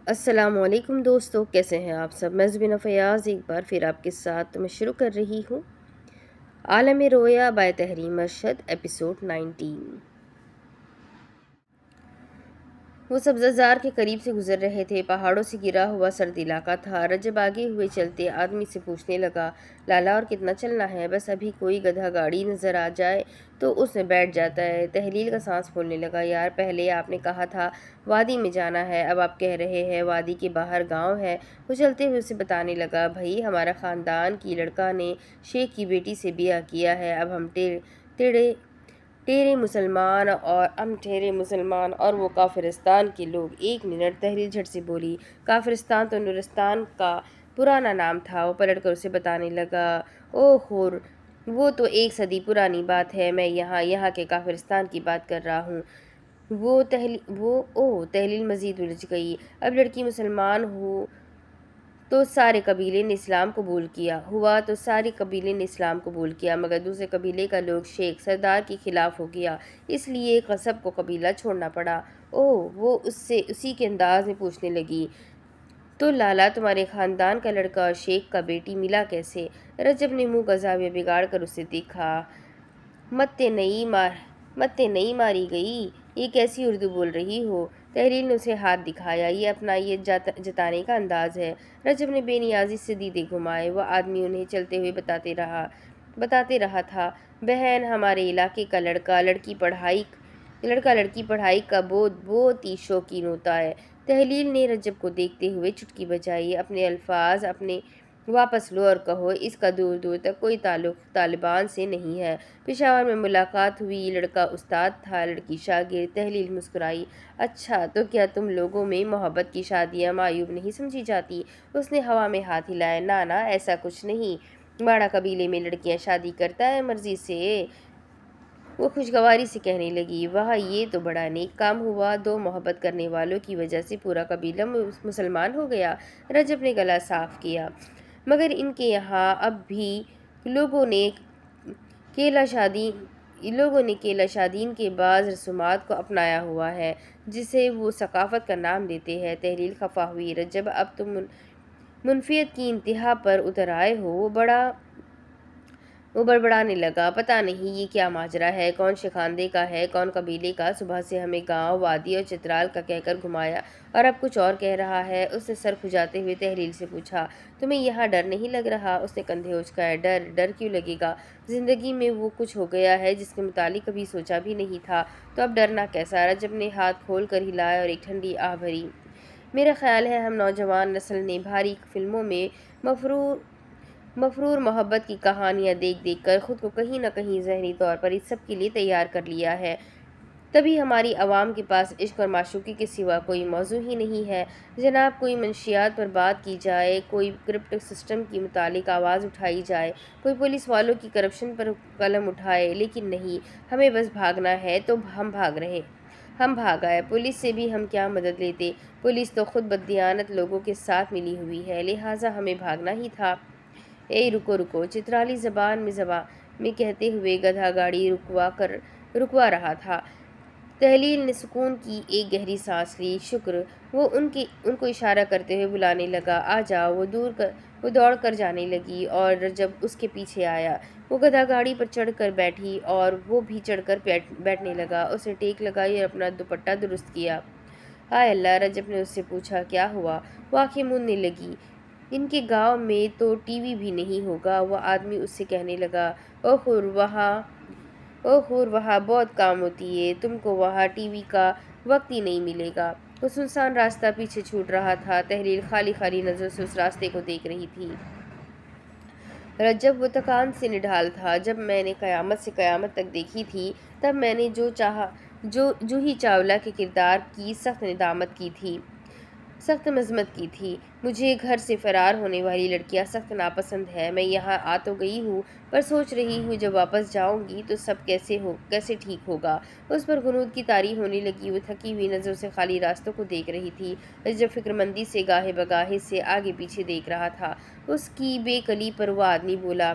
السلام علیکم دوستو، کیسے ہیں آپ سب؟ میں زبینہ فیاض ایک بار پھر آپ کے ساتھ میں شروع کر رہی ہوں عالم رویا بائے تحریم ارشد ایپیسوڈ 19۔ وہ سبزہ کے قریب سے گزر رہے تھے۔ پہاڑوں سے گرا ہوا سرد علاقہ تھا۔ رجب آگے ہوئے چلتے آدمی سے پوچھنے لگا، لالا اور کتنا چلنا ہے؟ بس ابھی کوئی گدھا گاڑی نظر آ جائے تو اس میں بیٹھ جاتا ہے۔ تہلیل کا سانس پھولنے لگا، یار پہلے آپ نے کہا تھا وادی میں جانا ہے، اب آپ کہہ رہے ہیں وادی کے باہر گاؤں ہے۔ وہ چلتے ہوئے اسے بتانے لگا، بھائی ہمارا خاندان کی لڑکا نے شیخ کی بیٹی سے بیاہ کیا ہے، اب ہم ٹھہرے مسلمان اور وہ کافرستان کے لوگ۔ ایک منٹ، تحلیل جھٹ سے بولی، کافرستان تو نورستان کا پرانا نام تھا۔ وہ پلٹ کر اسے بتانے لگا، اوہ وہ تو 1 صدی پرانی بات ہے، میں یہاں کے کافرستان کی بات کر رہا ہوں۔ تحلیل مزید الجھ گئی۔ اب لڑکی مسلمان ہوا تو سارے قبیلے نے اسلام قبول کیا، مگر دوسرے قبیلے کا لوگ شیخ سردار کے خلاف ہو گیا، اس لیے قصب کو قبیلہ چھوڑنا پڑا۔ وہ اسی کے انداز میں پوچھنے لگی، تو لالا تمہارے خاندان کا لڑکا اور شیخ کا بیٹی ملا کیسے؟ رجب نے منہ کا زاویہ بگاڑ کر اسے دیکھا، متے نہیں ماری گئی، یہ کیسی اردو بول رہی ہو؟ تحلیل نے اسے ہاتھ دکھایا، یہ اپنائیت جتانے کا انداز ہے۔ رجب نے بے نیازی سے دیدے گھمائے۔ وہ آدمی انہیں چلتے ہوئے بتاتے رہا تھا، بہن ہمارے علاقے کا لڑکا لڑکی پڑھائی کا بہت ہی شوقین ہوتا ہے۔ تحلیل نے رجب کو دیکھتے ہوئے چٹکی بجائی، اپنے الفاظ واپس لو اور کہو، اس کا دور دور تک کوئی تعلق طالبان سے نہیں ہے۔ پشاور میں ملاقات ہوئی، لڑکا استاد تھا، لڑکی شاگرد۔ تحلیل مسکرائی، اچھا تو کیا تم لوگوں میں محبت کی شادیاں معیوب نہیں سمجھی جاتی؟ اس نے ہوا میں ہاتھ ہلایا، نا ایسا کچھ نہیں، باڑہ قبیلے میں لڑکیاں شادی کرتا ہے مرضی سے۔ وہ خوشگواری سے کہنے لگی، واہ یہ تو بڑا نیک کام ہوا، 2 محبت کرنے والوں کی وجہ سے پورا قبیلہ مسلمان ہو گیا۔ رجب نے گلا صاف کیا، مگر ان کے یہاں اب بھی لوگوں نے کیلا شادین کے بعض رسومات کو اپنایا ہوا ہے، جسے وہ ثقافت کا نام دیتے ہیں۔ تحلیل خفا ہوئی، رجب اب تم منفیت کی انتہا پر اتر آئے ہو۔ وہ بڑبڑانے لگا، پتہ نہیں یہ کیا ماجرا ہے، کون شخاندے کا ہے، کون قبیلے کا، صبح سے ہمیں گاؤں، وادی اور چترال کا کہہ کر گھمایا اور اب کچھ اور کہہ رہا ہے۔ اس نے سر کھجاتے ہوئے تحلیل سے پوچھا، تمہیں یہاں ڈر نہیں لگ رہا؟ اس نے کندھے اچکائے، ڈر کیوں لگے گا؟ زندگی میں وہ کچھ ہو گیا ہے جس کے متعلق کبھی سوچا بھی نہیں تھا، تو اب ڈرنا کیسا؟ رجب نے ہاتھ کھول کر ہلایا اور ایک ٹھنڈی آہ بھری۔ میرا خیال ہے ہم نوجوان نسل نے بھاری فلموں میں مفرور محبت کی کہانیاں دیکھ کر خود کو کہیں نہ کہیں ذہنی طور پر اس سب کے لیے تیار کر لیا ہے، تبھی ہماری عوام کے پاس عشق اور معشوقی کے سوا کوئی موضوع ہی نہیں ہے۔ جناب، کوئی منشیات پر بات کی جائے، کوئی کرپٹ سسٹم کے متعلق آواز اٹھائی جائے، کوئی پولیس والوں کی کرپشن پر قلم اٹھائے، لیکن نہیں، ہمیں بس بھاگنا ہے تو ہم بھاگ آئے۔ پولیس سے بھی ہم کیا مدد لیتے؟ پولیس تو خود بددیانت لوگوں کے ساتھ ملی ہوئی ہے، لہٰذا ہمیں بھاگنا ہی تھا۔ رکو، چترالی زبان میں کہتے ہوئے گدھا گاڑی رکوا رہا تھا۔ تحلیل نے سکون کی ایک گہری سانس لی، شکر۔ وہ ان کو اشارہ کرتے ہوئے بلانے لگا، آ جاؤ۔ وہ دوڑ کر جانے لگی اور رجب اس کے پیچھے آیا۔ وہ گدھا گاڑی پر چڑھ کر بیٹھی اور وہ بھی چڑھ کر بیٹھنے لگا۔ اس نے ٹیک لگائی اور اپنا دوپٹہ درست کیا۔ ہائے اللہ، رجب نے اس سے پوچھا، کیا ہوا؟ وہ آنکھیں موندنے لگی، ان کے گاؤں میں تو ٹی وی بھی نہیں ہوگا۔ وہ آدمی اس سے کہنے لگا، اوہور وہاں بہت کام ہوتی ہے، تم کو وہاں ٹی وی کا وقت ہی نہیں ملے گا۔ وہ سنسان راستہ پیچھے چھوٹ رہا تھا۔ تحلیل خالی نظروں سے اس راستے کو دیکھ رہی تھی۔ رجب وہ تکان سے نڈھال تھا، جب میں نے قیامت سے قیامت تک دیکھی تھی، تب میں نے جوہی چاولہ کے کردار کی سخت مذمت کی تھی۔ مجھے گھر سے فرار ہونے والی لڑکیاں سخت ناپسند ہے۔ میں یہاں آ تو گئی ہوں، پر سوچ رہی ہوں جب واپس جاؤں گی تو سب کیسے ٹھیک ہوگا۔ اس پر غنود کی طاری ہونے لگی۔ وہ تھکی ہوئی نظروں سے خالی راستوں کو دیکھ رہی تھی۔ رجب فکرمندی سے گاہے بگاہے سے آگے پیچھے دیکھ رہا تھا۔ اس کی بے کلی پر وہ آدمی بولا،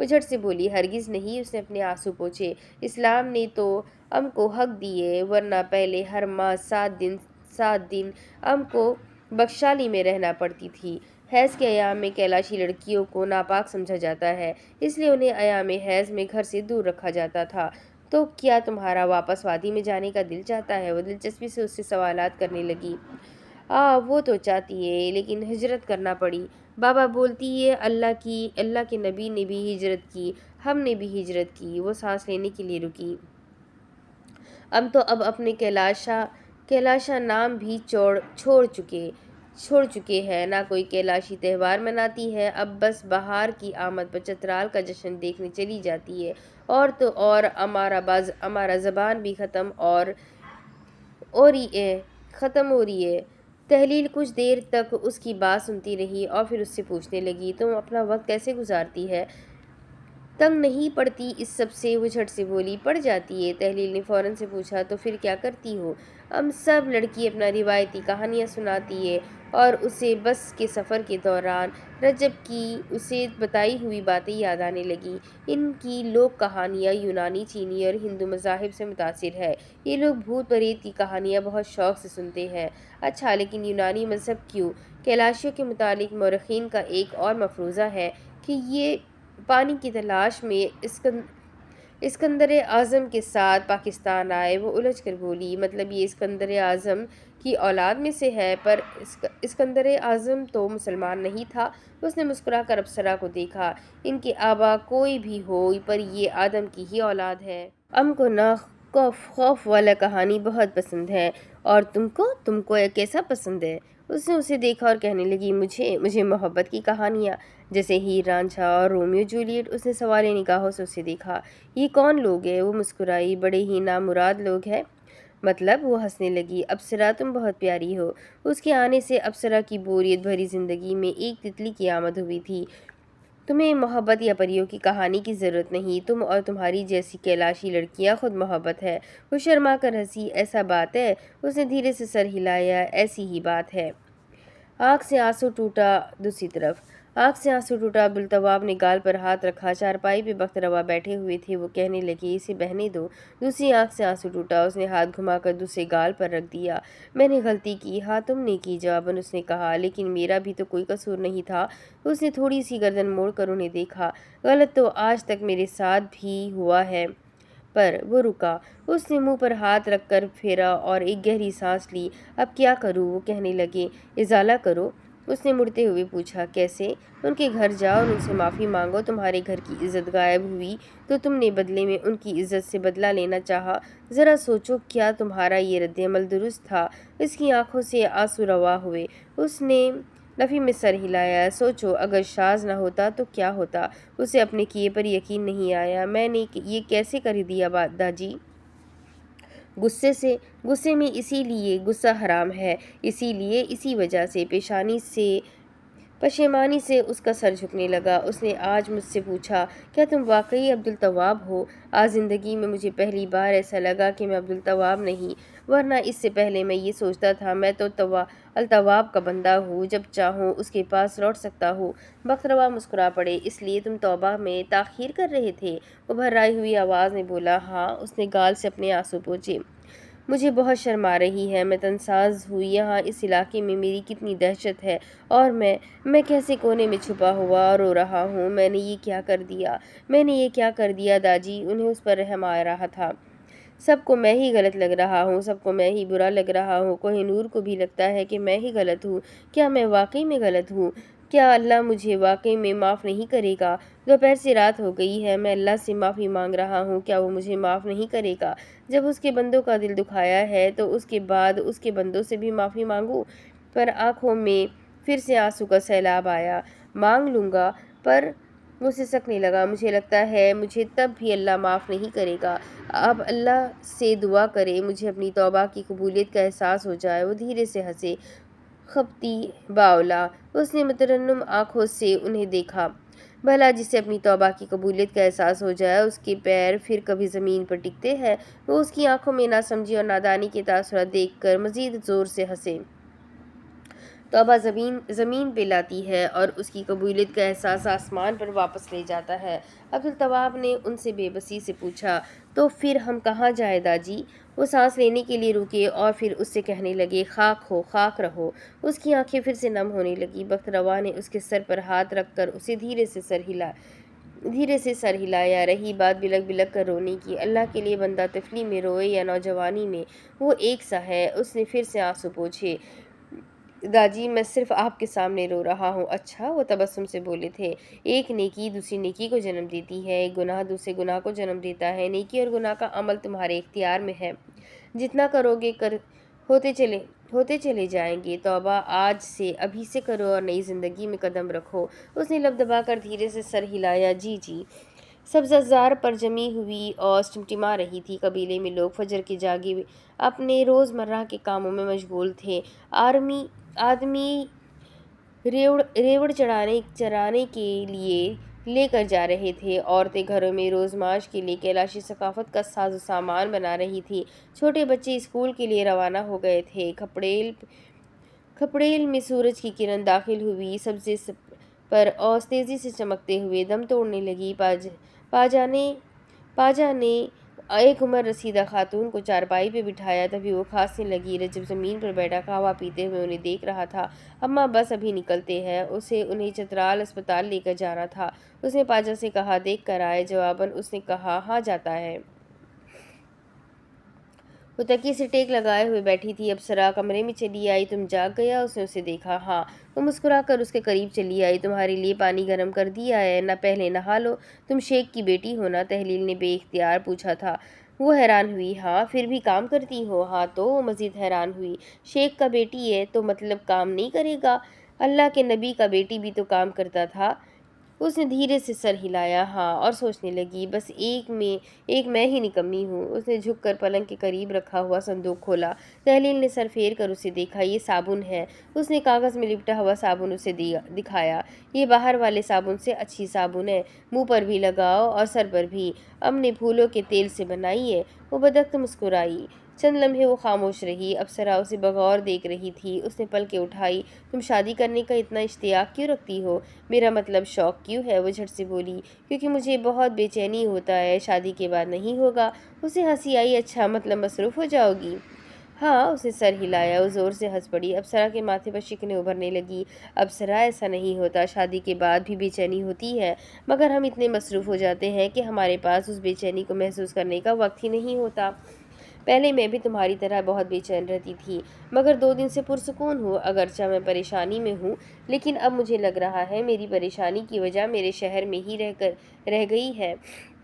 وہ جھٹ سے بولی، ہرگز نہیں۔ اس نے اپنے آنسو پوچھے، اسلام نے تو ام کو حق دیے، ورنہ پہلے ہر ماہ 7 دن ام کو بخشالی میں رہنا پڑتی تھی۔ حیض کے ایام میں کیلاشی لڑکیوں کو ناپاک سمجھا جاتا ہے، اس لیے انہیں ایام حیض میں گھر سے دور رکھا جاتا تھا۔ تو کیا تمہارا واپس وادی میں جانے کا دل چاہتا ہے؟ وہ دلچسپی سے اس سے سوالات کرنے لگی۔ وہ تو چاہتی ہے، لیکن ہجرت کرنا پڑی۔ بابا بولتی ہے، اللہ کے نبی نے بھی ہجرت کی، ہم نے بھی ہجرت کی۔ وہ سانس لینے کے لیے رکی۔ ہم تو اب اپنے کیلاشا نام بھی چھوڑ چکے ہیں، نہ کوئی کیلاشی تہوار مناتی ہے۔ اب بس بہار کی آمد پر چترال کا جشن دیکھنے چلی جاتی ہے، اور تو اور ہمارا زبان بھی ختم ہو رہی ہے۔ تحلیل کچھ دیر تک اس کی بات سنتی رہی اور پھر اس سے پوچھنے لگی، تم اپنا وقت کیسے گزارتی ہے؟ تنگ نہیں پڑتی اس سب سے؟ وہ جھٹ سے بولی، پڑ جاتی ہے۔ تحلیل نے فوراً سے پوچھا، تو پھر کیا کرتی ہو؟ سب لڑکی اپنا روایتی کہانیاں سناتی ہے، اور اسے بس کے سفر کے دوران رجب کی اسے بتائی ہوئی باتیں یاد آنے لگیں۔ ان کی لوک کہانیاں یونانی، چینی اور ہندو مذاہب سے متاثر ہے۔ یہ لوگ بھوت پریت کی کہانیاں بہت شوق سے سنتے ہیں۔ اچھا، لیکن یونانی مذہب کیوں؟ کیلاشیوں کے متعلق مورخین کا ایک اور مفروضہ ہے کہ یہ پانی کی تلاش میں اسکندر اعظم کے ساتھ پاکستان آئے۔ وہ الجھ کر بولی، مطلب یہ اسکندر اعظم کی اولاد میں سے ہے؟ پر اسکندر اعظم تو مسلمان نہیں تھا۔ اس نے مسکرا کر ابصرہ کو دیکھا، ان کے آبا کوئی بھی ہو، پر یہ آدم کی ہی اولاد ہے۔ کو نہ خوف والا کہانی بہت پسند ہے، اور تم کو کیسا پسند ہے؟ اس نے اسے دیکھا اور کہنے لگی، مجھے محبت کی کہانیاں، جیسے ہیر رانجھا اور رومیو جولیٹ۔ اس نے سوالیہ نگاہوں سے اسے دیکھا۔ یہ کون لوگ ہیں؟ وہ مسکرائی، بڑے ہی نامراد لوگ ہیں۔ مطلب؟ وہ ہنسنے لگی، ابصرہ تم بہت پیاری ہو۔ اس کے آنے سے ابصرہ کی بوریت بھری زندگی میں ایک تتلی کی آمد ہوئی تھی۔ تمہیں محبت یا پریوں کی کہانی کی ضرورت نہیں، تم اور تمہاری جیسی کیلاشی لڑکیاں خود محبت ہے۔ وہ شرما کر ہنسی، ایسا بات ہے؟ اس نے دھیرے سے سر ہلایا، ایسی ہی بات ہے۔ آنکھ سے آنسو ٹوٹا۔ دوسری طرف عبدالطواب نے گال پر ہاتھ رکھا۔ چارپائی پہ بخت روا بیٹھے ہوئے تھے، وہ کہنے لگے، اسے بہنے دو۔ دوسری آنکھ سے آنسو ٹوٹا۔ اس نے ہاتھ گھما کر دوسرے گال پر رکھ دیا۔ میں نے غلطی کی۔ ہاں تم نے کی، جواباً اس نے کہا، لیکن میرا بھی تو کوئی قصور نہیں تھا۔ اس نے تھوڑی سی گردن موڑ کر انہیں دیکھا۔ غلط تو آج تک میرے ساتھ بھی ہوا ہے، پر وہ رکا۔ اس نے منہ پر ہاتھ رکھ کر پھیرا اور ایک گہری سانس لی۔ اب کیا کروں؟ وہ کہنے لگے، ازالہ کرو۔ اس نے مڑتے ہوئے پوچھا، کیسے؟ ان کے گھر جاؤ اور ان سے معافی مانگو۔ تمہارے گھر کی عزت غائب ہوئی تو تم نے بدلے میں ان کی عزت سے بدلہ لینا چاہا۔ ذرا سوچو، کیا تمہارا یہ رد عمل درست تھا؟ اس کی آنکھوں سے آنسو روا ہوئے۔ اس نے نفی میں سر ہلایا۔ سوچو، اگر شاذ نہ ہوتا تو کیا ہوتا؟ اسے اپنے کیے پر یقین نہیں آیا۔ میں نے یہ کیسے کر دیا داجی؟ غصے میں، اسی لیے غصہ حرام ہے، اسی وجہ سے۔ پشیمانی سے اس کا سر جھکنے لگا۔ اس نے آج مجھ سے پوچھا، کیا تم واقعی عبدالطواب ہو؟ آج زندگی میں مجھے پہلی بار ایسا لگا کہ میں عبدالطواب نہیں، ورنہ اس سے پہلے میں یہ سوچتا تھا میں تو الطواب کا بندہ ہوں، جب چاہوں اس کے پاس لوٹ سکتا ہوں۔ بخت روا مسکرا پڑے، اس لیے تم توبہ میں تاخیر کر رہے تھے؟ وہ بھرائی ہوئی آواز میں بولا، ہاں۔ اس نے گال سے اپنے آنسو پوچھے، مجھے بہت شرم آ رہی ہے، میں تنگساز ہوں، یہاں اس علاقے میں میری کتنی دہشت ہے، اور میں کیسے کونے میں چھپا ہوا رو رہا ہوں۔ میں نے یہ کیا کر دیا داجی؟ انہیں اس پر رحم آ رہا تھا۔ سب کو میں ہی غلط لگ رہا ہوں، سب کو میں ہی برا لگ رہا ہوں۔ کوہ نور کو بھی لگتا ہے کہ میں ہی غلط ہوں۔ کیا میں واقعی میں غلط ہوں؟ کیا اللہ مجھے واقعی میں معاف نہیں کرے گا؟ دوپہر سے رات ہو گئی ہے، میں اللہ سے معافی مانگ رہا ہوں، کیا وہ مجھے معاف نہیں کرے گا؟ جب اس کے بندوں کا دل دکھایا ہے تو اس کے بعد اس کے بندوں سے بھی معافی مانگوں؟ پر آنکھوں میں پھر سے آنسو کا سیلاب آیا۔ مانگ لوں گا، پر وہ سسکنے لگا، مجھے لگتا ہے مجھے تب بھی اللہ معاف نہیں کرے گا۔ اب اللہ سے دعا کریں مجھے اپنی توبہ کی قبولیت کا احساس ہو جائے۔ وہ دھیرے سے ہنسے، خبتی باولا۔ اس نے مترنم آنکھوں سے انہیں دیکھا، بھلا جسے اپنی توبہ کی قبولیت کا احساس ہو جائے، اس کے پیر پھر کبھی زمین پر ٹکتے ہیں؟ وہ اس کی آنکھوں میں ناسمجھی اور نادانی کے تاثرات دیکھ کر مزید زور سے ہنسے۔ توبہ زمین پہ لاتی ہے اور اس کی قبولیت کا احساس آسمان پر واپس لے جاتا ہے۔ عبدالتواب نے ان سے بے بسی سے پوچھا، تو پھر ہم کہاں جائیں داجی؟ وہ سانس لینے کے لیے رکے اور پھر اس سے کہنے لگے، خاک ہو، خاک رہو۔ اس کی آنکھیں پھر سے نم ہونے لگی۔ بخت روا نے اس کے سر پر ہاتھ رکھ کر اسے دھیرے سے سر ہلایا۔ رہی بات بلک بلک کر رونے کی، اللہ کے لیے بندہ طفلی میں روئے یا نوجوانی میں، وہ ایک سا ہے۔ اس نے پھر سے آنسو پوچھے۔ داجی میں صرف آپ کے سامنے رو رہا ہوں۔ اچھا، وہ تبسم سے بولے تھے۔ ایک نیکی دوسری نیکی کو جنم دیتی ہے، ایک گناہ دوسرے گناہ کو جنم دیتا ہے۔ نیکی اور گناہ کا عمل تمہارے اختیار میں ہے، جتنا کرو گے ہوتے چلے جائیں گے۔ توبہ آج سے، ابھی سے کرو اور نئی زندگی میں قدم رکھو۔ اس نے لب دبا کر دھیرے سے سر ہلایا۔ جی جی۔ سبززار پر جمی ہوئی اوس ٹمٹما رہی تھی۔ قبیلے میں لوگ فجر کے جاگے اپنے روز مرہ کے کاموں میں مشغول تھے۔ آدمی ریوڑ چرانے کے لیے لے کر جا رہے تھے، عورتیں گھروں میں روز معاش کے لیے کیلاشی ثقافت کا ساز و سامان بنا رہی تھی، چھوٹے بچے اسکول کے لیے روانہ ہو گئے تھے۔ کھپڑیل میں سورج کی کرن داخل ہوئی، سبزے پر اوس تیزی سے چمکتے ہوئے دم توڑنے لگی۔ پاجا نے ایک عمر رسیدہ خاتون کو چارپائی پہ بٹھایا، تبھی وہ کھانسنے لگی۔ رجب زمین پر بیٹھا قہوہ پیتے ہوئے انہیں دیکھ رہا تھا۔ اماں بس ابھی نکلتے ہیں، اسے انہیں چترال اسپتال لے کر جانا تھا۔ اس نے پاجا سے کہا، دیکھ کر آئے؟ جواباً اس نے کہا، ہاں جاتا ہے۔ وہ تکیے سے ٹیک لگائے ہوئے بیٹھی تھی۔ ابصرہ کمرے میں چلی آئی۔ تم جاگ گیا؟ اس نے اسے دیکھا۔ ہاں۔ وہ مسکرا کر اس کے قریب چلی آئی۔ تمہارے لیے پانی گرم کر دیا ہے، نہ پہلے نہا لو؟ تم شیخ کی بیٹی ہو نا؟ تہلیل نے بے اختیار پوچھا تھا۔ وہ حیران ہوئی۔ ہاں، پھر بھی کام کرتی ہو؟ ہاں تو؟ وہ مزید حیران ہوئی۔ شیخ کا بیٹی ہے تو مطلب کام نہیں کرے گا؟ اللہ کے نبی کا بیٹی بھی تو کام کرتا تھا۔ اس نے دھیرے سے سر ہلایا۔ ہاں، اور سوچنے لگی، بس ایک میں ہی نکمی ہوں۔ اس نے جھک کر پلنگ کے قریب رکھا ہوا صندوق کھولا۔ تہلیل نے سر پھیر کر اسے دیکھا۔ یہ صابن ہے۔ اس نے کاغذ میں لپٹا ہوا صابن اسے دکھایا۔ یہ باہر والے صابن سے اچھی صابن ہے، منہ پر بھی لگاؤ اور سر پر بھی۔ ام نے پھولوں کے تیل سے بنائی ہے۔ وہ بدقت مسکرائی۔ چند لمحے وہ خاموش رہی۔ ابصرہ اسے بغور دیکھ رہی تھی۔ اس نے پلکیں اٹھائی۔ تم شادی کرنے کا اتنا اشتیاق کیوں رکھتی ہو؟ میرا مطلب شوق کیوں ہے؟ وہ جھٹ سے بولی۔ کیونکہ مجھے بہت بے چینی ہوتا ہے، شادی کے بعد نہیں ہوگا۔ اسے ہنسی آئی۔ اچھا، مطلب مصروف ہو جاؤ گی؟ ہاں، اس نے سر ہلایا۔ وہ زور سے ہنس پڑی۔ ابصرہ کے ماتھے پر شکنیں ابھرنے لگی۔ ابصرہ، ایسا نہیں ہوتا، شادی کے بعد بھی بے چینی ہوتی ہے، مگر ہم اتنے مصروف ہو جاتے ہیں کہ ہمارے پاس اس بے چینی کو محسوس کرنے کا وقت ہی نہیں ہوتا۔ پہلے میں بھی تمہاری طرح بہت بے چین رہتی تھی، مگر 2 دن سے پرسکون ہوں۔ اگرچہ میں پریشانی میں ہوں، لیکن اب مجھے لگ رہا ہے میری پریشانی کی وجہ میرے شہر میں ہی رہ گئی ہے۔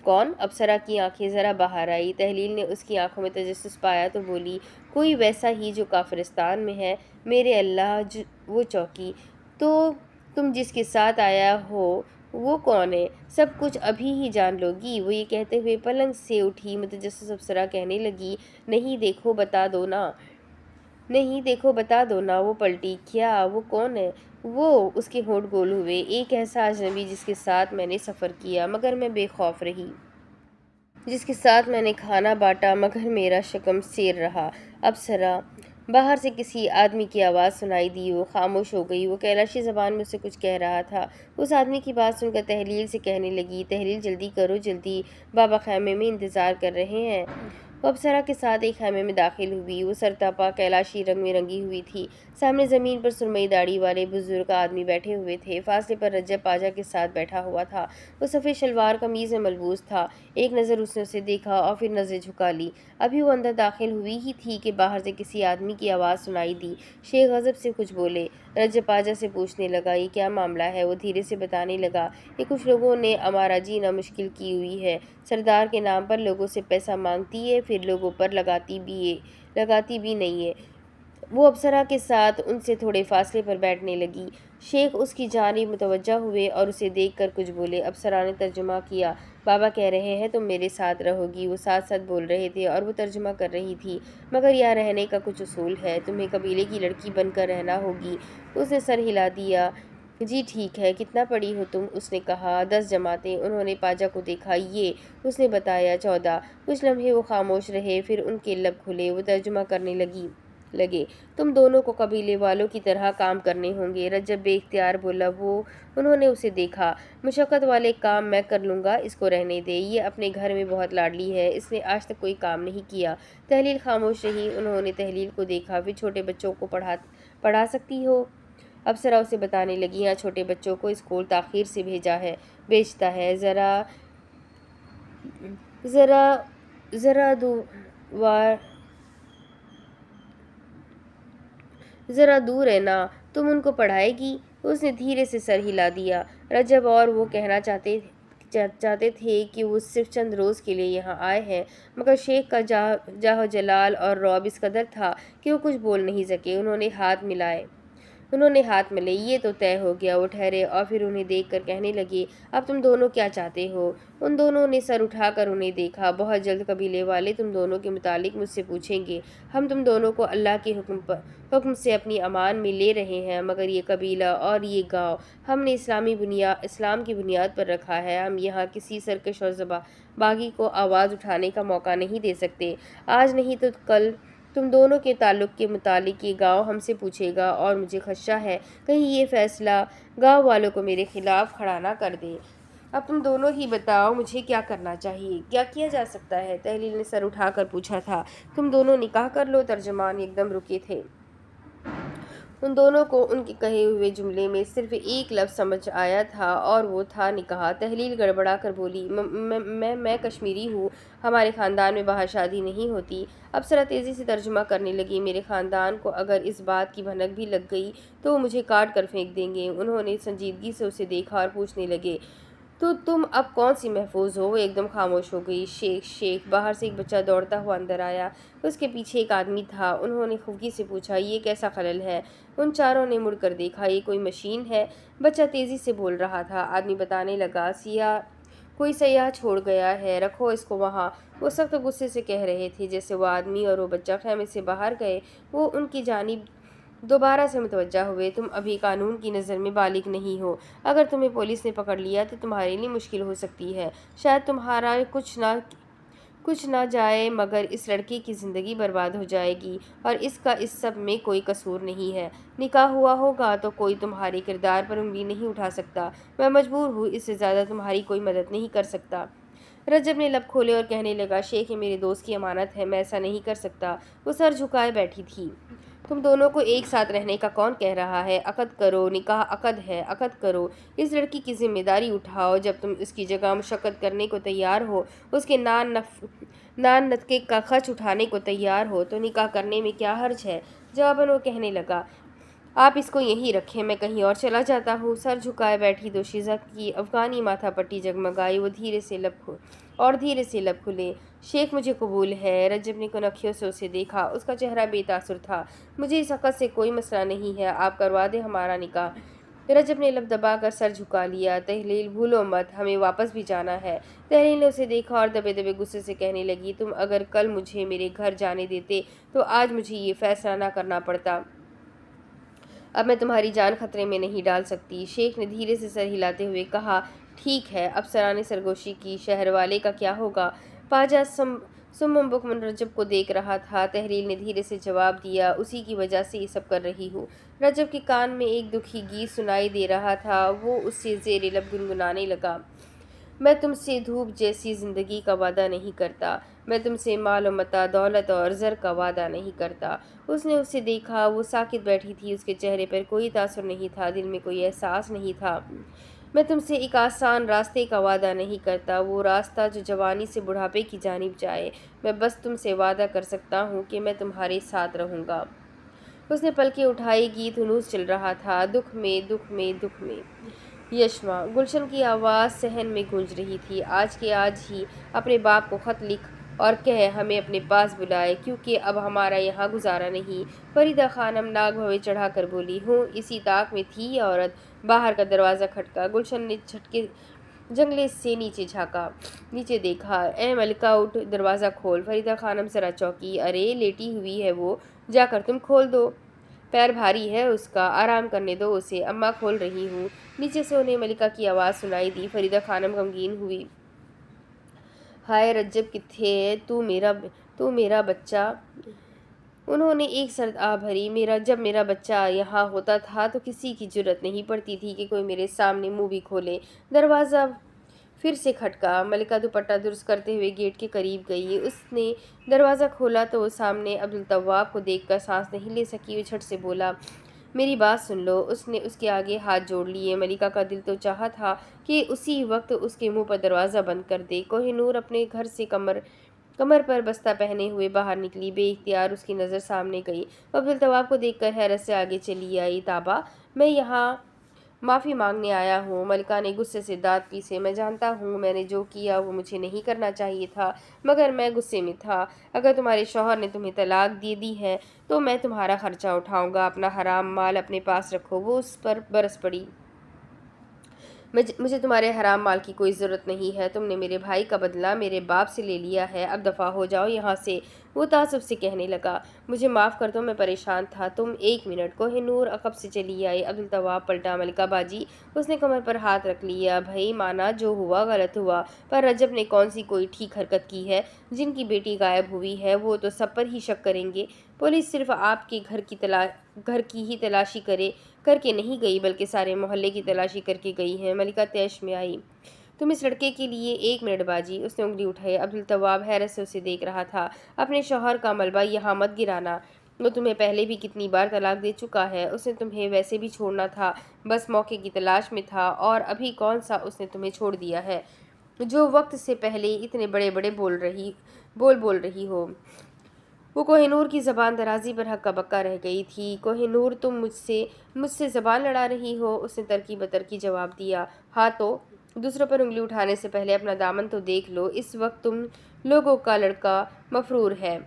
کون؟ ابصرہ کی آنکھیں ذرا باہر آئی۔ تہلیل نے اس کی آنکھوں میں تجسس پایا تو بولی، کوئی ویسا ہی جو کافرستان میں ہے۔ میرے اللہ، وہ چوکی تو تم جس کے ساتھ آیا ہو وہ کون ہے؟ سب کچھ ابھی ہی جان لو گی؟ وہ یہ کہتے ہوئے پلنگ سے اٹھی۔ متجسس ابصرہ کہنے لگی، نہیں دیکھو بتا دو نا۔ نہیں دیکھو بتا دو نا۔ وہ پلٹی۔ کیا؟ وہ کون ہے؟ وہ، اس کے ہونٹ گول ہوئے، ایک ایسا اجنبی جس کے ساتھ میں نے سفر کیا مگر میں بے خوف رہی، جس کے ساتھ میں نے کھانا بانٹا مگر میرا شکم سیر رہا۔ ابصرہ، باہر سے کسی آدمی کی آواز سنائی دی۔ وہ خاموش ہو گئی۔ وہ کیلاشی زبان میں اسے کچھ کہہ رہا تھا۔ اس آدمی کی بات سن کر تہلیل سے کہنے لگی، تہلیل جلدی کرو، جلدی، بابا خیمے میں انتظار کر رہے ہیں۔ وہ ابصرہ کے ساتھ ایک خیمے میں داخل ہوئی۔ وہ سرتاپا کیلاشی رنگ میں رنگی ہوئی تھی۔ سامنے زمین پر سرمئی داڑھی والے بزرگ آدمی بیٹھے ہوئے تھے۔ فاصلے پر رجب پاجا کے ساتھ بیٹھا ہوا تھا۔ وہ سفید شلوار قمیض میں ملبوس تھا۔ ایک نظر اس نے اسے دیکھا اور پھر نظریں جھکا لی۔ ابھی وہ اندر داخل ہوئی ہی تھی کہ باہر سے کسی آدمی کی آواز سنائی دی۔ شیخ غضب سے کچھ بولے۔ رجب پاجا سے پوچھنے لگا، یہ کیا معاملہ ہے؟ وہ دھیرے سے بتانے لگا، یہ کچھ لوگوں نے ہمارا جینا مشکل کی ہوئی ہے۔ سردار کے نام پر لوگوں سے پیسہ مانگتی ہے، پھر لوگوں پر لگاتی بھی نہیں ہے۔ وہ ابصرہ کے ساتھ ان سے تھوڑے فاصلے پر بیٹھنے لگی۔ شیخ اس کی جانب متوجہ ہوئے اور اسے دیکھ کر کچھ بولے۔ ابصرہ نے ترجمہ کیا، بابا کہہ رہے ہیں تم میرے ساتھ رہو گی۔ وہ ساتھ ساتھ بول رہے تھے اور وہ ترجمہ کر رہی تھی، مگر یہاں رہنے کا کچھ اصول ہے، تمہیں قبیلے کی لڑکی بن کر رہنا ہوگی۔ اس نے سر ہلا دیا۔ جی ٹھیک ہے، کتنا پڑھی ہو تم؟ اس نے کہا، 10 جماعتیں۔ انہوں نے پاجا کو دیکھا۔ یہ، اس نے بتایا، 14۔ کچھ لمحے وہ خاموش رہے، پھر ان کے لب کھلے۔ وہ ترجمہ کرنے لگی، لگے۔ تم دونوں کو قبیلے والوں کی طرح کام کرنے ہوں گے۔ رجب بے اختیار بولا۔ انہوں نے اسے دیکھا۔ مشقت والے کام میں کر لوں گا، اس کو رہنے دے، یہ اپنے گھر میں بہت لاڈلی ہے، اس نے آج تک کوئی کام نہیں کیا۔ تحلیل خاموش رہی۔ انہوں نے تحلیل کو دیکھا۔ پھر چھوٹے بچوں کو پڑھا سکتی ہو؟ ابصرہ اسے بتانے لگی۔ ہاں، چھوٹے بچوں کو اسکول تاخیر سے بھیجتا ہے، ذرا دور ہے نا، تم ان کو پڑھائے گی؟ اس نے دھیرے سے سر ہلا دیا۔ رجب اور وہ کہنا چاہتے تھے کہ وہ صرف چند روز کے لیے یہاں آئے ہیں، مگر شیخ کا جاہ و جلال اور رعب اس قدر تھا کہ وہ کچھ بول نہیں سکے۔ انہوں نے ہاتھ ملے۔ یہ تو طے ہو گیا۔ وہ ٹھہرے اور پھر انہیں دیکھ کر کہنے لگے، اب تم دونوں کیا چاہتے ہو؟ ان دونوں نے سر اٹھا کر انہیں دیکھا۔ بہت جلد قبیلے والے تم دونوں کے متعلق مجھ سے پوچھیں گے۔ ہم تم دونوں کو اللہ کے حکم سے اپنی امان میں لے رہے ہیں، مگر یہ قبیلہ اور یہ گاؤں ہم نے اسلام کی بنیاد پر رکھا ہے۔ ہم یہاں کسی سرکش اور باغی کو آواز اٹھانے کا موقع نہیں دے سکتے۔ آج نہیں تو کل تم دونوں کے تعلق کے متعلق یہ گاؤں ہم سے پوچھے گا، اور مجھے خدشہ ہے کہیں یہ فیصلہ گاؤں والوں کو میرے خلاف کھڑا نہ کر دے۔ اب تم دونوں ہی بتاؤ، مجھے کیا کرنا چاہیے؟ کیا کیا جا سکتا ہے؟ تحلیل نے سر اٹھا کر پوچھا تھا۔ تم دونوں نکاح کر لو۔ ترجمان ایک دم رکے تھے۔ ان دونوں کو ان کے کہے ہوئے جملے میں صرف ایک لفظ سمجھ آیا تھا، اور وہ تھا نکاح۔ تحلیل گڑبڑا کر بولی، میں کشمیری ہوں، ہمارے خاندان میں باہر شادی نہیں ہوتی۔ ابصرہ تیزی سے ترجمہ کرنے لگی، میرے خاندان کو اگر اس بات کی بھنک بھی لگ گئی تو وہ مجھے کاٹ کر پھینک دیں گے۔ انہوں نے سنجیدگی سے اسے دیکھا اور پوچھنے لگے، تو تم اب کون سی محفوظ ہو؟ وہ ایک دم خاموش ہو گئی۔ شیخ باہر سے ایک بچہ دوڑتا ہوا اندر آیا۔ اس کے پیچھے ایک آدمی تھا۔ انہوں نے خفگی سے پوچھا، یہ کیسا خلل ہے؟ ان چاروں نے مڑ کر دیکھا۔ یہ کوئی مشین ہے؟ بچہ تیزی سے بول رہا تھا۔ آدمی بتانے لگا، کوئی سیاح چھوڑ گیا ہے، رکھو اس کو وہاں۔ وہ سخت غصے سے کہہ رہے تھے۔ جیسے وہ آدمی اور وہ بچہ خیمے سے باہر گئے، وہ ان کی جانب دوبارہ سے متوجہ ہوئے۔ تم ابھی قانون کی نظر میں بالغ نہیں ہو۔ اگر تمہیں پولیس نے پکڑ لیا تو تمہارے لیے مشکل ہو سکتی ہے۔ شاید تمہارا کچھ نہ جائے، مگر اس لڑکے کی زندگی برباد ہو جائے گی، اور اس کا اس سب میں کوئی قصور نہیں ہے۔ نکاح ہوا ہوگا تو کوئی تمہارے کردار پر انگلی نہیں اٹھا سکتا۔ میں مجبور ہوں، اس سے زیادہ تمہاری کوئی مدد نہیں کر سکتا۔ رجب نے لب کھولے اور کہنے لگا، شیخ یہ میرے دوست کی امانت ہے، میں ایسا نہیں کر سکتا۔ وہ سر جھکائے بیٹھی تھی۔ تم دونوں کو ایک ساتھ رہنے کا کون کہہ رہا ہے؟ عقد کرو، نکاح عقد ہے، عقد کرو۔ اس لڑکی کی ذمہ داری اٹھاؤ۔ جب تم اس کی جگہ مشقت کرنے کو تیار ہو، اس کے نان نتکے کا خرچ اٹھانے کو تیار ہو، تو نکاح کرنے میں کیا حرج ہے؟ جواباً وہ کہنے لگا، آپ اس کو یہیں رکھیں، میں کہیں اور چلا جاتا ہوں۔ سر جھکائے بیٹھی دوشیزہ کی افغانی ماتھا پٹی جگمگائی۔ وہ دھیرے سے لب کھلے۔ شیخ مجھے قبول ہے۔ رجب نے کنکھیوں سے اسے دیکھا۔ اس کا چہرہ بے تاثر تھا۔ مجھے اس عقد سے کوئی مسئلہ نہیں ہے، آپ کروا دیں ہمارا نکاح۔ رجب نے لب دبا کر سر جھکا لیا۔ تحلیل بھولو مت، ہمیں واپس بھی جانا ہے۔ تحلیل نے اسے دیکھا اور دبے دبے غصے سے کہنے لگی، تم اگر کل مجھے میرے گھر جانے دیتے تو آج مجھے یہ فیصلہ نہ کرنا پڑتا۔ اب میں تمہاری جان خطرے میں نہیں ڈال سکتی۔ شیخ نے دھیرے سے سر ہلاتے ہوئے کہا، ٹھیک ہے۔ ابصرہ نے سرگوشی کی، شہر والے کا کیا ہوگا؟ پاجا سمم بکمن رجب کو دیکھ رہا تھا۔ تحلیل نے دھیرے سے جواب دیا، اسی کی وجہ سے یہ سب کر رہی ہوں۔ رجب کے کان میں ایک دکھی گیت سنائی دے رہا تھا۔ وہ اس سے زیر لب گنگنانے لگا، میں تم سے دھوپ جیسی زندگی کا وعدہ نہیں کرتا، میں تم سے مال و متاع، دولت اور زر کا وعدہ نہیں کرتا۔ اس نے اسے دیکھا۔ وہ ساکت بیٹھی تھی۔ اس کے چہرے پر کوئی تاثر نہیں تھا، دل میں کوئی احساس نہیں تھا۔ میں تم سے ایک آسان راستے کا وعدہ نہیں کرتا، وہ راستہ جو جوانی سے بڑھاپے کی جانب جائے۔ میں بس تم سے وعدہ کر سکتا ہوں کہ میں تمہارے ساتھ رہوں گا۔ اس نے پلکیں اٹھائی۔ گیت ہنوز چل رہا تھا، دکھ میں دکھ میں دکھ میں یشما۔ گلشن کی آواز صحن میں گونج رہی تھی، آج کے آج ہی اپنے باپ کو خط لکھ اور کہہ ہمیں اپنے پاس بلائے، کیونکہ اب ہمارا یہاں گزارا نہیں۔ فریدہ خانم ناگ بھوے چڑھا کر بولی، ہوں اسی طاق میں تھی یہ عورت۔ باہر کا دروازہ کھٹکا۔ گلشن نے جھٹکے جنگلے سے نیچے دیکھا، اے ملکہ اٹھ، دروازہ کھول۔ فریدہ خانم ذرا چونکی، ارے لیٹی ہوئی ہے وہ، جا کر تم کھول دو، پیر بھاری ہے اس کا، آرام کرنے دو اسے، اماں کھول رہی ہوں۔ نیچے سے انہیں ملکہ کی آواز سنائی دی۔ فریدہ خانم غمگین ہوئی، ہائے رجب کتھے ہے تو میرا بچہ؟ انہوں نے ایک سرد آہ بھری۔ جب میرا بچہ یہاں ہوتا تھا تو کسی کی جرت نہیں پڑتی تھی کہ کوئی میرے سامنے منہ بھی کھولے۔ دروازہ پھر سے کھٹکا۔ ملکہ دوپٹہ درست کرتے ہوئے گیٹ کے قریب گئی۔ اس نے دروازہ کھولا تو وہ سامنے عبدالتواب کو دیکھ کر سانس نہیں لے سکی۔ وہ جھٹ سے بولا، میری بات سن لو۔ اس نے اس کے آگے ہاتھ جوڑ لیے۔ ملکہ کا دل تو چاہا تھا کہ اسی وقت اس کے منہ پر دروازہ بند کر دے۔ کوہ نور اپنے گھر سے کمر پر بستہ پہنے ہوئے باہر نکلی۔ بے اختیار اس کی نظر سامنے گئی۔ وہ عبدالتواب کو دیکھ کر حیرت سے آگے چلی آئی۔ تابا، میں یہاں معافی مانگنے آیا ہوں۔ ملکہ نے غصے سے دانت پیسے۔ میں جانتا ہوں میں نے جو کیا وہ مجھے نہیں کرنا چاہیے تھا، مگر میں غصے میں تھا۔ اگر تمہارے شوہر نے تمہیں طلاق دے دی ہے تو میں تمہارا خرچہ اٹھاؤں گا۔ اپنا حرام مال اپنے پاس رکھو۔ وہ اس پر برس پڑی۔ مجھے تمہارے حرام مال کی کوئی ضرورت نہیں ہے۔ تم نے میرے بھائی کا بدلہ میرے باپ سے لے لیا ہے، اب دفع ہو جاؤ یہاں سے۔ وہ تعصب سے کہنے لگا، مجھے معاف کر دو، میں پریشان تھا۔ تم ایک منٹ۔ کوہ نور عقب سے چلی آئی۔ عبدالتواب پلٹا۔ ملکہ باجی۔ اس نے کمر پر ہاتھ رکھ لیا۔ بھائی مانا جو ہوا غلط ہوا، پر رجب نے کون سی کوئی ٹھیک حرکت کی ہے؟ جن کی بیٹی غائب ہوئی ہے وہ تو سب پر ہی شک کریں گے۔ پولیس صرف آپ کے گھر کی ہی تلاشی کر کے نہیں گئی بلکہ سارے محلے کی تلاشی کر کے گئی ہے۔ ملکہ طیش میں آئی۔ تم اس لڑکے کے لیے ایک منٹ باجی۔ اس نے انگلی اٹھائی۔ عبدالتواب حیرت سے اسے دیکھ رہا تھا۔ اپنے شوہر کا ملبہ یہاں مت گرانا۔ وہ تمہیں پہلے بھی کتنی بار طلاق دے چکا ہے۔ اس نے تمہیں ویسے بھی چھوڑنا تھا، بس موقع کی تلاش میں تھا۔ اور ابھی کون سا اس نے تمہیں چھوڑ دیا ہے جو وقت سے پہلے اتنے بڑے بڑے بول رہی ہو؟ وہ کوہ نور کی زبان درازی پر ہکا بکا رہ گئی تھی۔ کوہ نور، تم مجھ سے زبان لڑا رہی ہو؟ اس نے ترکی بترکی جواب دیا۔ ہاں تو؟ دوسروں پر انگلی اٹھانے سے پہلے اپنا دامن تو دیکھ لو۔ اس وقت تم لوگوں کا لڑکا مفرور ہے،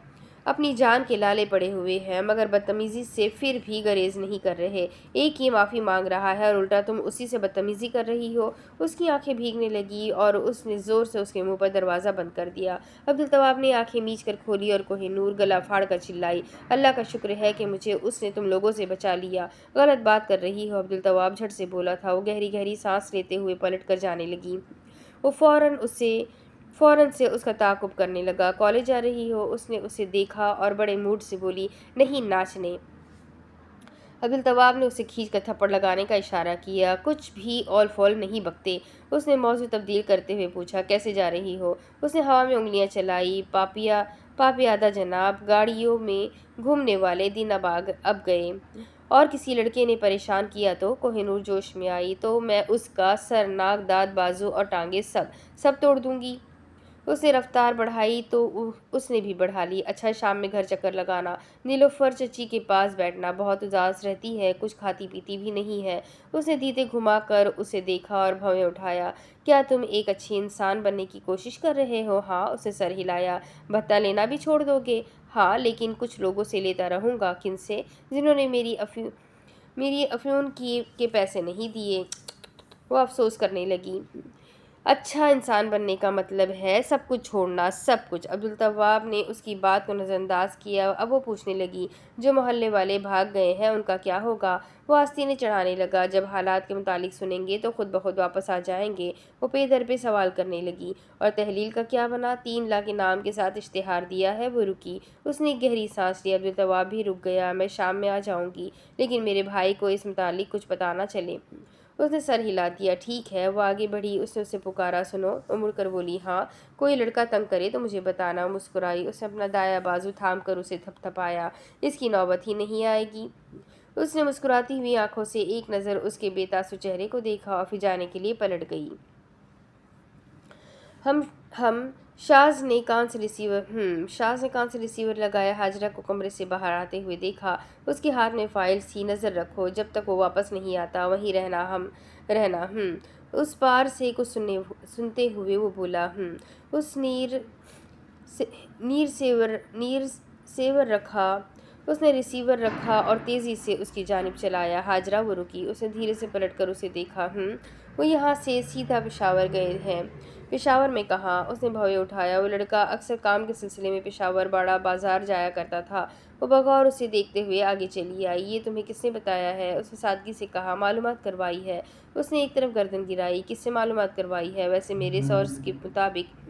اپنی جان کے لالے پڑے ہوئے ہیں، مگر بدتمیزی سے پھر بھی گریز نہیں کر رہے۔ ایک یہ معافی مانگ رہا ہے اور الٹا تم اسی سے بدتمیزی کر رہی ہو۔ اس کی آنکھیں بھیگنے لگی اور اس نے زور سے اس کے منہ پر دروازہ بند کر دیا۔ عبدالتواب نے آنکھیں میچ کر کھولی اور کوہ نور گلا پھاڑ کر چلائی، اللہ کا شکر ہے کہ مجھے اس نے تم لوگوں سے بچا لیا۔ غلط بات کر رہی ہو، عبدالتواب جھٹ سے بولا تھا۔ وہ گہری گہری سانس لیتے ہوئے پلٹ کر جانے لگی۔ وہ فوراً سے اس کا تعاقب کرنے لگا۔ کالج جا رہی ہو؟ اس نے اسے دیکھا اور بڑے موڈ سے بولی، نہیں، ناچنے۔ عبدالتواب نے اسے کھینچ کر تھپڑ لگانے کا اشارہ کیا۔ کچھ بھی اول فول نہیں بکتے۔ اس نے موضوع تبدیل کرتے ہوئے پوچھا، کیسے جا رہی ہو؟ اس نے ہوا میں انگلیاں چلائی۔ پاپیادہ جناب، گاڑیوں میں گھومنے والے دن اب گئے۔ اور کسی لڑکے نے پریشان کیا تو؟ کوہ نور جوش میں آئی، تو میں اس کا سر، ناک، دانت، بازو اور ٹانگیں سب توڑ دوں گی۔ اس نے رفتار بڑھائی تو اس نے بھی بڑھا لی۔ اچھا، شام میں گھر چکر لگانا۔ نیلوفر چچی کے پاس بیٹھنا، بہت اداس رہتی ہے، کچھ کھاتی پیتی بھی نہیں ہے۔ اس نے دیدے گھما کر اسے دیکھا اور بھویں اٹھایا۔ کیا تم ایک اچھی انسان بننے کی کوشش کر رہے ہو؟ ہاں۔ اس نے سر ہلایا۔ بھتہ لینا بھی چھوڑ دو گے؟ ہاں، لیکن کچھ لوگوں سے لیتا رہوں گا۔ کن سے؟ جنہوں نے میری افیون کے پیسے نہیں دیے۔ وہ افسوس کرنے لگی۔ اچھا انسان بننے کا مطلب ہے سب کچھ چھوڑنا، سب کچھ۔ عبدالتواب نے اس کی بات کو نظر انداز کیا۔ اب وہ پوچھنے لگی، جو محلے والے بھاگ گئے ہیں ان کا کیا ہوگا؟ وہ آستینے چڑھانے لگا، جب حالات کے متعلق سنیں گے تو خود بخود واپس آ جائیں گے۔ وہ پے در پہ سوال کرنے لگی، اور تحلیل کا کیا بنا؟ 3 لاکھ انعام کے ساتھ اشتہار دیا ہے۔ وہ رکی۔ اس نے ایک گہری سانس لی۔ عبدالتواب بھی رک گیا۔ میں شام میں آ جاؤں گی، لیکن میرے بھائی کو اس متعلق کچھ پتہ نہ چلے۔ اس نے سر ہلا دیا۔ ٹھیک ہے۔ وہ آگے بڑھی۔ اس نے اسے پکارا، سنو؟ وہ مڑ کر بولی، ہاں۔ کوئی لڑکا تنگ کرے تو مجھے بتانا۔ وہ مسکرائی۔ اس نے اپنا دایاں بازو تھام کر اسے تھپ تھپایا۔ اس کی نوبت ہی نہیں آئے گی۔ اس نے مسکراتی ہوئی آنکھوں سے ایک نظر اس کے بے تاثر چہرے کو دیکھا اور پھر جانے کے لیے پلٹ گئی۔ شاز نے کان سے ریسیور لگایا۔ حاجرہ کو کمرے سے باہر آتے ہوئے دیکھا۔ اس کے ہاتھ میں فائلز تھی۔ نظر رکھو، جب تک وہ واپس نہیں آتا وہیں رہنا۔ اس پار سے کچھ سنتے ہوئے وہ بولا، اس نے ریسیور رکھا اور تیزی سے اس کی جانب چلایا۔ حاجرہ، وہ رکی۔ اس نے دھیرے سے پلٹ کر اسے دیکھا۔ وہ یہاں سے سیدھا پشاور گئے ہیں۔ پشاور میں کہاں؟ اس نے بھویں اٹھایا۔ وہ لڑکا اکثر کام کے سلسلے میں پشاور باڑہ بازار جایا کرتا تھا۔ وہ بغور اسے دیکھتے ہوئے آگے چلی آئی۔ یہ تمہیں کس نے بتایا ہے؟ اس نے سادگی سے کہا، معلومات کروائی ہے۔ اس نے ایک طرف گردن گرائی۔ کس سے معلومات کروائی ہے؟ ویسے میرے سورس کے مطابق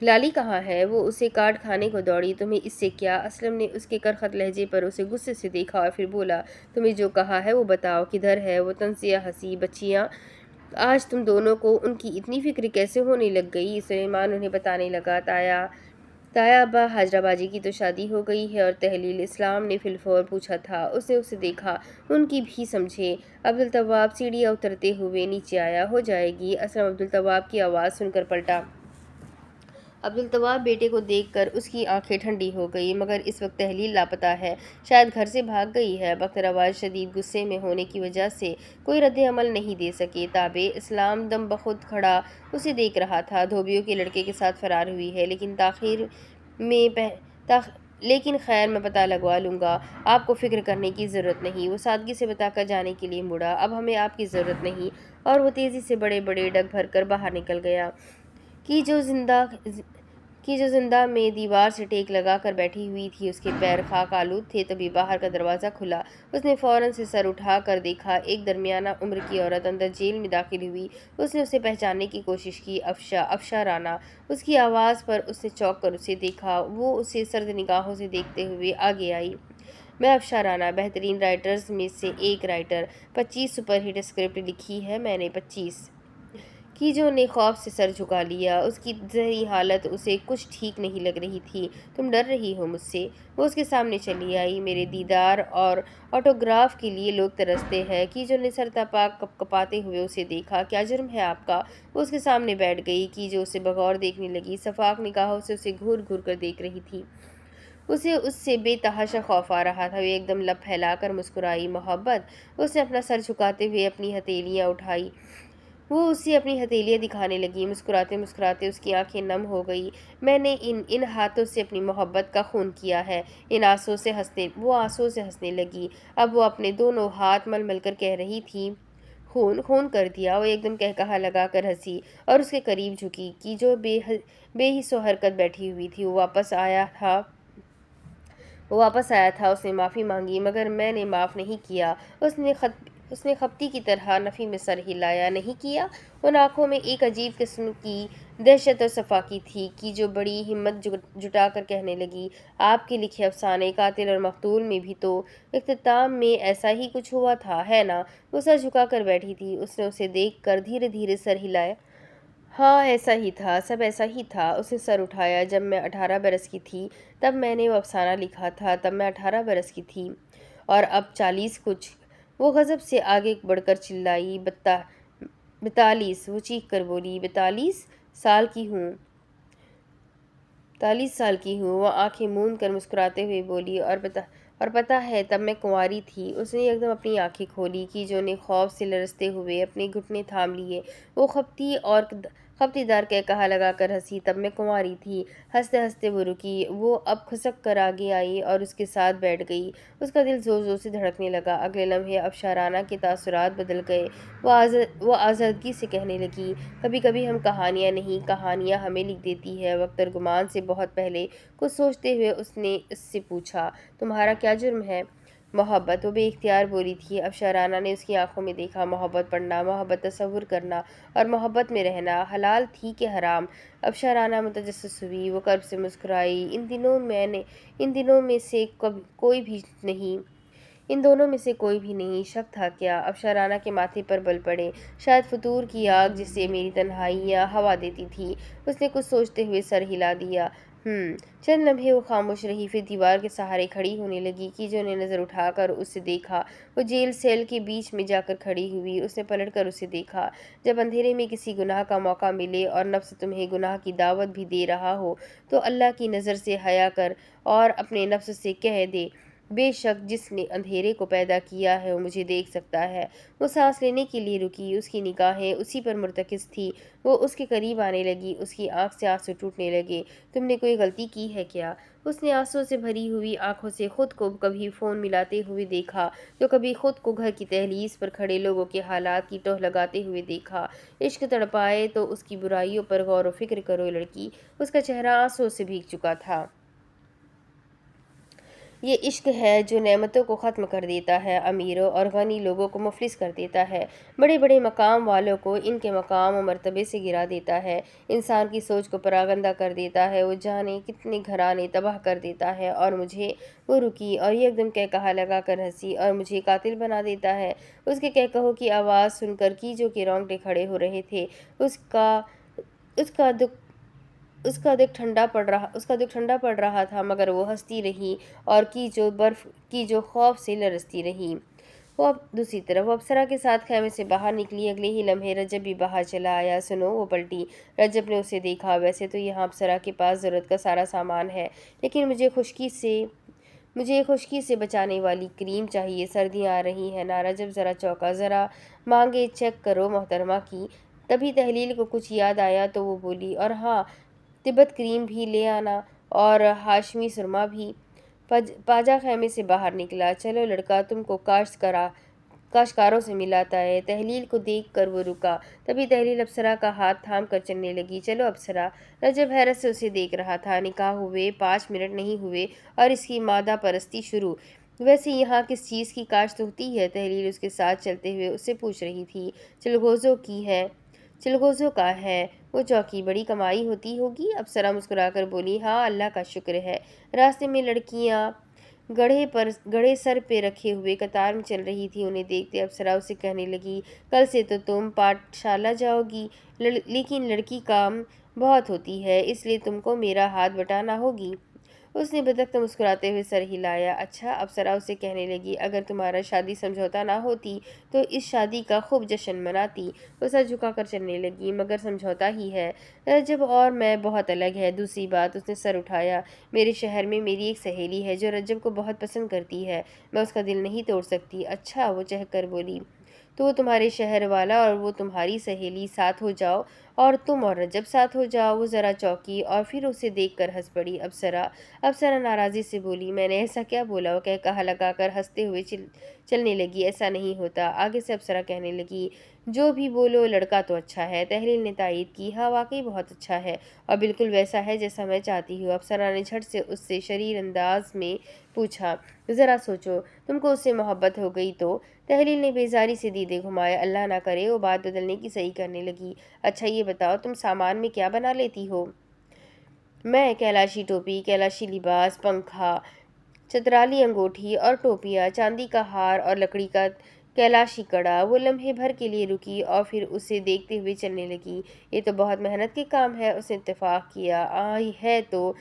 لالی کہاں ہے؟ وہ اسے کاٹ کھانے کو دوڑی۔ تمہیں اس سے کیا؟ اسلم نے اس کے کرخت لہجے پر اسے غصے سے دیکھا اور پھر بولا، تمہیں جو کہا ہے وہ بتاؤ، کدھر ہے وہ طنزیہ ہنسی؟ بچیاں، آج تم دونوں کو ان کی اتنی فکر کیسے ہونے لگ گئی؟ سلیمان انہیں بتانے لگا، تایا ابا حاجرہ باجی کی تو شادی ہو گئی ہے اور تحلیل اسلام نے فی الفور پوچھا تھا۔ اس نے اسے دیکھا، ان کی بھی سمجھے۔ عبدالتواب سیڑھیاں اترتے ہوئے نیچے آیا۔ ہو جائے گی۔ اسلم عبدالتواب کی آواز سن کر پلٹا۔ عبدالتواب بیٹے کو دیکھ کر اس کی آنکھیں ٹھنڈی ہو گئی، مگر اس وقت تحلیل لاپتہ ہے، شاید گھر سے بھاگ گئی ہے۔ بختر آواز شدید غصے میں ہونے کی وجہ سے کوئی رد عمل نہیں دے سکے۔ تابع اسلام دم بخود کھڑا اسے دیکھ رہا تھا۔ دھوبیوں کے لڑکے کے ساتھ فرار ہوئی ہے، لیکن خیر میں پتہ لگوا لوں گا، آپ کو فکر کرنے کی ضرورت نہیں۔ وہ سادگی سے بتا کر جانے کے لیے مڑا، اب ہمیں آپ کی ضرورت نہیں، اور وہ تیزی سے بڑے بڑے ڈگ بھر کر باہر نکل گیا۔ کی جو زندہ میں دیوار سے ٹیک لگا کر بیٹھی ہوئی تھی، اس کے پیر خاک آلود تھے۔ تبھی باہر کا دروازہ کھلا۔ اس نے فوراً سے سر اٹھا کر دیکھا، ایک درمیانہ عمر کی عورت اندر جیل میں داخل ہوئی۔ اس نے اسے پہچاننے کی کوشش کی، افشا رانا۔ اس کی آواز پر اس نے چونک کر اسے دیکھا۔ وہ اسے سرد نگاہوں سے دیکھتے ہوئے آگے آئی۔ میں افشا رانا، بہترین رائٹرز میں سے ایک رائٹر۔ 25 سپر ہٹ اسکرپٹ لکھی ہے میں نے، 25۔ کیجو نے خوف سے سر جھکا لیا۔ اس کی ظاہری حالت اسے کچھ ٹھیک نہیں لگ رہی تھی۔ تم ڈر رہی ہو مجھ سے؟ وہ اس کے سامنے چلی آئی۔ میرے دیدار اور آٹوگراف کے لیے لوگ ترستے ہیں۔ کیجو نے سر تاپاک کپاتے ہوئے اسے دیکھا۔ کیا جرم ہے آپ کا؟ وہ اس کے سامنے بیٹھ گئی۔ کیجو اسے بغور دیکھنے لگی، شفاف نگاہوں سے اسے گھور گھور کر دیکھ رہی تھی۔ اسے اس سے بے تحاشا خوف آ رہا تھا۔ وہ ایک دم لب پھیلا کر مسکرائی۔ محبت؟ اس نے اپنا سر جھکاتے ہوئے اپنی ہتھیلیاں اٹھائی۔ وہ اسے اپنی ہتھیلیاں دکھانے لگی۔ مسکراتے مسکراتے اس کی آنکھیں نم ہو گئی۔ میں نے ان ہاتھوں سے اپنی محبت کا خون کیا ہے۔ وہ آنسوں سے ہنسنے لگی۔ اب وہ اپنے دونوں ہاتھ مل مل کر کہہ رہی تھی، خون کر دیا۔ وہ ایک دم قہقہا لگا کر ہنسی اور اس کے قریب جھکی، کی جو بے حس و حرکت بیٹھی ہوئی تھی۔ وہ واپس آیا تھا، اس نے معافی مانگی، مگر میں نے معاف نہیں کیا۔ اس نے خپتی کی طرح نفی میں سر ہلایا۔ نہیں کیا؟ ان آنکھوں میں ایک عجیب قسم کی دہشت اور صفاقی تھی، کی جو بڑی ہمت جٹا کر کہنے لگی، آپ کے لکھے افسانے قاتل اور مقتول میں بھی تو اختتام میں ایسا ہی کچھ ہوا تھا، ہے نا؟ وہ سر جھکا کر بیٹھی تھی۔ اس نے اسے دیکھ کر دھیرے دھیرے سر ہلایا۔ ہاں، ایسا ہی تھا، سب ایسا ہی تھا۔ اس نے سر اٹھایا۔ جب میں 18 برس کی تھی تب میں نے وہ افسانہ لکھا تھا، تب میں 18 برس کی تھی، اور اب 40 کچھ۔ وہ غضب سے آگے بڑھ کر چلائی، 42۔ وہ چیخ کر بولی، 42 سال کی ہوں۔ 42 سال کی ہوں۔ وہ آنکھیں موند کر مسکراتے ہوئے بولی، اور پتہ ہے تب میں کنواری تھی۔ اس نے ایک دم اپنی آنکھیں کھولی۔ کیجو نے خوف سے لرزتے ہوئے اپنے گھٹنے تھام لیے۔ وہ خپتی دار قہقہا لگا کر ہنسی، تب میں کنواری تھی۔ ہنستے ہنستے وہ رکی۔ وہ اب کھسک کر آگے آئی اور اس کے ساتھ بیٹھ گئی۔ اس کا دل زور زور سے دھڑکنے لگا۔ اگلے لمحے افشا رانا کے تاثرات بدل گئے۔ وہ آزردگی سے کہنے لگی، کبھی کبھی ہم کہانیاں نہیں، کہانیاں ہمیں لکھ دیتی ہے۔ وقت اور گمان سے بہت پہلے کچھ سوچتے ہوئے اس نے اس سے پوچھا، تمہارا کیا جرم ہے؟ محبت، وہ بے اختیار بولی تھی۔ افشا رانا نے اس کی آنکھوں میں دیکھا۔ محبت پڑھنا، محبت تصور کرنا اور محبت میں رہنا حلال تھی کہ حرام؟ افشا رانا متجسس ہوئی۔ وہ کرب سے مسکرائی۔ ان دونوں میں سے کوئی بھی نہیں۔ شک تھا کیا؟ افشا رانا کے ماتھے پر بل پڑے۔ شاید فطور کی آگ جسے میری تنہائیاں ہوا دیتی تھی۔ اس نے کچھ سوچتے ہوئے سر ہلا دیا۔ چند لمحے وہ خاموش رہی، پھر دیوار کے سہارے کھڑی ہونے لگی۔ کیجو نے نظر اٹھا کر اسے دیکھا۔ وہ جیل سیل کے بیچ میں جا کر کھڑی ہوئی۔ اس نے پلٹ کر اسے دیکھا۔ جب اندھیرے میں کسی گناہ کا موقع ملے اور نفس تمہیں گناہ کی دعوت بھی دے رہا ہو تو اللہ کی نظر سے حیا کر اور اپنے نفس سے کہہ دے، بے شک جس نے اندھیرے کو پیدا کیا ہے وہ مجھے دیکھ سکتا ہے۔ وہ سانس لینے کے لیے رکی۔ اس کی نگاہیں اسی پر مرتکز تھی۔ وہ اس کے قریب آنے لگی۔ اس کی آنکھ سے آنسو ٹوٹنے لگے۔ تم نے کوئی غلطی کی ہے کیا؟ اس نے آنسوؤں سے بھری ہوئی آنکھوں سے خود کو کبھی فون ملاتے ہوئے دیکھا تو کبھی خود کو گھر کی دہلیز پر کھڑے لوگوں کے حالات کی ٹوہ لگاتے ہوئے دیکھا۔ عشق تڑپائے تو اس کی برائیوں پر غور و فکر کرو لڑکی۔ اس کا چہرہ آنسوؤں سے بھیگ چکا تھا۔ یہ عشق ہے جو نعمتوں کو ختم کر دیتا ہے، امیروں اور غنی لوگوں کو مفلس کر دیتا ہے، بڑے بڑے مقام والوں کو ان کے مقام و مرتبے سے گرا دیتا ہے، انسان کی سوچ کو پراگندہ کر دیتا ہے، وہ جانے کتنے گھرانے تباہ کر دیتا ہے۔ اور مجھے وہ رکی اور ایک دم کہا لگا کر ہنسی اور مجھے قاتل بنا دیتا ہے۔ اس کے کہو کی آواز سن کر کیجو کے رونگٹے کھڑے ہو رہے تھے۔ اس کا دکھ ٹھنڈا پڑ رہا تھا، مگر وہ ہنستی رہی اور برف کی جو خوف سے لرزتی رہی۔ دوسری طرف وہ اپسرا کے ساتھ خیمے سے باہر نکلی، اگلے ہی لمحے رجب بھی باہر چلا آیا۔ سنو، وہ پلٹی۔ رجب نے اسے دیکھا۔ ویسے تو یہاں اپسرا کے پاس ضرورت کا سارا سامان ہے، لیکن مجھے خشکی سے بچانے والی کریم چاہیے، سردیاں آ رہی ہیں نا۔ رجب ذرا چونکا۔ ذرا مانگے چیک کرو محترمہ کی۔ تبھی تحلیل کو کچھ یاد آیا تو وہ بولی، اور ہاں، تبت کریم بھی لے آنا اور ہاشمی سرما بھی۔ پاجا خیمے سے باہر نکلا۔ چلو لڑکا، تم کو کاشتکاروں سے ملاتا ہے۔ تحلیل کو دیکھ کر وہ رکا۔ تبھی تحلیل اپسرا کا ہاتھ تھام کر چلنے لگی۔ چلو اپسرا۔ رجب حیرت سے اسے دیکھ رہا تھا۔ نکاح ہوئے 5 منٹ نہیں ہوئے اور اس کی مادہ پرستی شروع۔ ویسے یہاں کس چیز کی کاشت ہوتی ہے؟ تحلیل اس کے ساتھ چلتے ہوئے اس سے پوچھ رہی تھی۔ چلغوزوں کا ہے۔ وہ چوکی بڑی کمائی ہوتی ہوگی؟ اپسرا مسکرا کر بولی، ہاں اللہ کا شکر ہے۔ راستے میں لڑکیاں گڑھے سر پہ رکھے ہوئے قطار میں چل رہی تھی۔ انہیں دیکھتے اپسرا اسے کہنے لگی، کل سے تو تم پاٹھ شالہ جاؤ گی، لیکن لڑکی کام بہت ہوتی ہے، اس لیے تم کو میرا ہاتھ بٹانا ہوگی۔ اس نے بدقت مسکراتے ہوئے سر ہلایا۔ اچھا، اپسرا اسے کہنے لگی، اگر تمہارا شادی سمجھوتا نہ ہوتی تو اس شادی کا خوب جشن مناتی۔ وہ سر جھکا کر چلنے لگی، مگر سمجھوتا ہی ہے۔ رجب اور میں بہت الگ ہے۔ دوسری بات، اس نے سر اٹھایا، میرے شہر میں میری ایک سہیلی ہے جو رجب کو بہت پسند کرتی ہے، میں اس کا دل نہیں توڑ سکتی۔ اچھا، وہ چہک کر بولی، تو وہ تمہارے شہر والا اور وہ تمہاری سہیلی ساتھ ہو جاؤ اور تم اور رجب ساتھ ہو جاؤ۔ وہ ذرا چونکی اور پھر اسے دیکھ کر ہنس پڑی۔ اپسرا ناراضی سے بولی، میں نے ایسا کیا بولا؟ وہ کہا لگا کر ہنستے ہوئے چلنے لگی۔ ایسا نہیں ہوتا۔ آگے سے اپسرا کہنے لگی، جو بھی بولو، لڑکا تو اچھا ہے۔ تحلیل نے تائید کی، ہاں واقعی بہت اچھا ہے اور بالکل ویسا ہے جیسا میں چاہتی ہوں۔ اپسرا نے جھٹ سے اس سے شریر انداز میں پوچھا، ذرا سوچو، تم کو اس سے محبت ہو گئی تو؟ تحلیل نے بیزاری سے دیدے گھمائے۔ اللہ نہ کرے۔ وہ بات بدلنے کی صحیح کرنے لگی، اچھا یہ بتاؤ، تم سامان میں کیا بنا لیتی ہو؟ میں کیلاشی ٹوپی، کیلاشی لباس، پنکھا، چترالی انگوٹھی اور ٹوپیاں، چاندی کا ہار اور لکڑی کا کیلاشی کڑا۔ وہ لمحے بھر کے لیے رکی اور پھر اسے دیکھتے ہوئے چلنے لگی۔ یہ تو بہت محنت کے کام ہے۔ اس نے اتفاق کیا، ہے تو،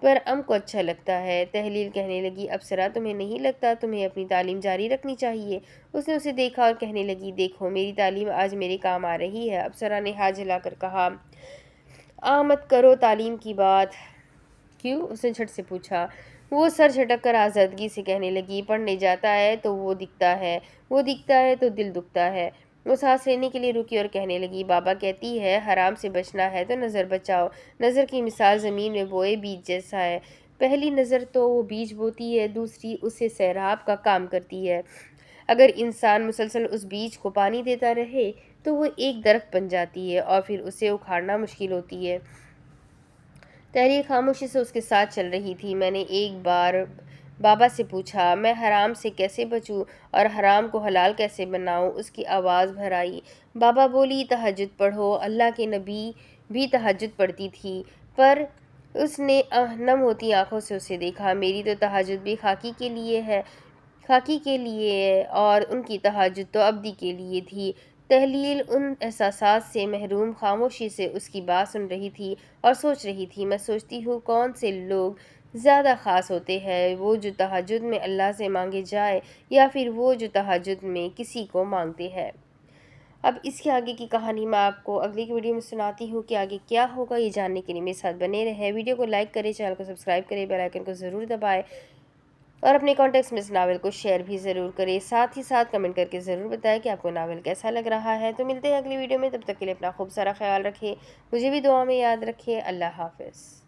پر ام کو اچھا لگتا ہے۔ تحلیل کہنے لگی، اپسرا تمہیں نہیں لگتا تمہیں اپنی تعلیم جاری رکھنی چاہیے؟ اس نے اسے دیکھا اور کہنے لگی، دیکھو میری تعلیم آج میرے کام آ رہی ہے۔ اپسرا نے ہاتھ جھلا کر کہا، مت کرو تعلیم کی بات۔ کیوں؟ اس نے جھٹ سے پوچھا۔ وہ سر جھٹک کر آزادگی سے کہنے لگی، پڑھنے جاتا ہے تو وہ دکھتا ہے تو دل دکھتا ہے۔ وہ سانس لینے کے لیے رکی اور کہنے لگی، بابا کہتی ہے حرام سے بچنا ہے تو نظر بچاؤ۔ نظر کی مثال زمین میں بوئے بیج جیسا ہے، پہلی نظر تو وہ بیج بوتی ہے، دوسری اسے سیراب کا کام کرتی ہے۔ اگر انسان مسلسل اس بیج کو پانی دیتا رہے تو وہ ایک درخت بن جاتی ہے اور پھر اسے اکھاڑنا مشکل ہوتی ہے۔ تحلیل خاموشی سے اس کے ساتھ چل رہی تھی۔ میں نے ایک بار بابا سے پوچھا، میں حرام سے کیسے بچوں اور حرام کو حلال کیسے بناؤں؟ اس کی آواز بھر آئی۔ بابا بولی، تہجد پڑھو۔ اللہ کے نبی بھی تہجد پڑھتی تھی۔ پر اس نے نم ہوتی آنکھوں سے اسے دیکھا، میری تو تہجد بھی خاکی کے لیے اور ان کی تہجد تو ابدی کے لیے تھی۔ تحلیل ان احساسات سے محروم خاموشی سے اس کی بات سن رہی تھی اور سوچ رہی تھی، میں سوچتی ہوں کون سے لوگ زیادہ خاص ہوتے ہیں، وہ جو تہجد میں اللہ سے مانگے جائے یا پھر وہ جو تہجد میں کسی کو مانگتے ہیں۔ اب اس کے آگے کی کہانی میں آپ کو اگلی کی ویڈیو میں سناتی ہوں کہ آگے کیا ہوگا۔ یہ جاننے کے لیے میرے ساتھ بنے رہیں۔ ویڈیو کو لائک کریں، چینل کو سبسکرائب کریں، بیل آئیکن کو ضرور دبائیں اور اپنے کانٹیکٹس میں اس ناول کو شیئر بھی ضرور کریں۔ ساتھ ہی ساتھ کمنٹ کر کے ضرور بتائیں کہ آپ کو ناول کیسا لگ رہا ہے۔ تو ملتے ہیں اگلی ویڈیو میں، تب تک کے لیے اپنا خوب سارا خیال رکھیں، مجھے بھی دعا میں یاد رکھیں۔ اللہ حافظ۔